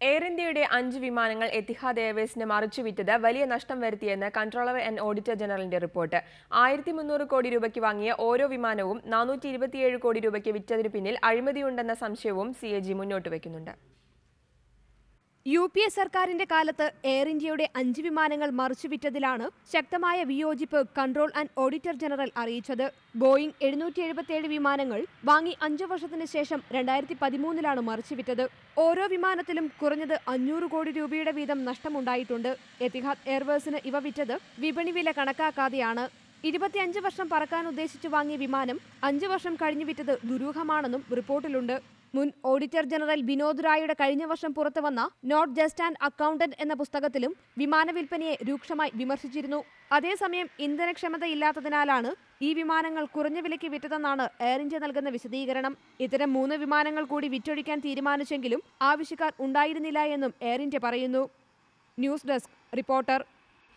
Air ഇന്ത്യയുടെ 5 വിമാനങ്ങൾ Etihad എയർവേസിന് മറിച്ചുവിറ്റത് വലിയ നഷ്ടം വരുത്തിയെന്ന് കൺട്രോളർ ആൻഡ് ഓഡിറ്റർ ജനറലിന്റെ റിപ്പോർട്ട്. 1300 കോടി രൂപയ്ക്ക് വാങ്ങിയ ഓരോ വിമാനവും 427 കോടി രൂപയ്ക്ക് വിറ്റതിനു പിന്നിൽ അഴിമതിയുണ്ടെന്ന സംശയവും സിഎജി മുന്നോട്ട് വയ്ക്കുന്നുണ്ട്. UPA സർക്കാരിന്റെ കാലത്ത് എയർ ഇന്ത്യയുടെ 5 വിമാനങ്ങൾ മറിച്ചുവിറ്റതിലാണ് ശക്തമായ വിയോജിപ്പ് കൺട്രോൾ ആൻഡ് ഓഡിറ്റർ ജനറൽ അറിയിച്ചത്. ബോയിംഗ് 777 വിമാനങ്ങൾ വാങ്ങി 5 വർഷത്തിന് ശേഷം 2013-ലാണ് മറിച്ചുവിറ്റത്. ഓരോ വിമാനത്തിലും കുറഞ്ഞത് 500 കോടി രൂപയുടെ വീതം നഷ്ടമുണ്ടായിട്ടുണ്ട്. എത്തിഹാദ് എയർവേസിന് ഇവ വിറ്റത് വിപണി വില കണക്കാക്കാതെയാണ്. 25 വർഷം പറക്കാൻ ഉദ്ദേശിച്ചു വാങ്ങിയ വിമാനം 5 വർഷം കഴിഞ്ഞു വിറ്റത് ദുരൂഹമാണെന്നും റിപ്പോർട്ടിലുണ്ട്. മുൻ ഓഡിറ്റർ ജനറൽ വിനോദ് റായുടെ കഴിഞ്ഞ വർഷം പുറത്തുവന്ന നോട്ട് ജസ്റ്റ് ആൻ അക്കൗണ്ടന്റ് എന്ന പുസ്തകത്തിലും വിമാന വിൽപ്പനയെ രൂക്ഷമായി വിമർശിച്ചിരുന്നു. അതേസമയം ഇന്ധനക്ഷമതയില്ലാത്തതിനാലാണ് ഈ വിമാനങ്ങൾ കുറഞ്ഞ വിലയ്ക്ക് വിറ്റതെന്നാണ് എയർ ഇന്ത്യ നൽകുന്ന വിശദീകരണം. ഇത്തരം 3 വിമാനങ്ങൾ കൂടി വിറ്റൊഴിക്കാൻ തീരുമാനിച്ചെങ്കിലും ആവശ്യക്കാർ ഉണ്ടായിരുന്നില്ല എന്നും എയർ ഇന്ത്യ പറയുന്നു. News desk reporter.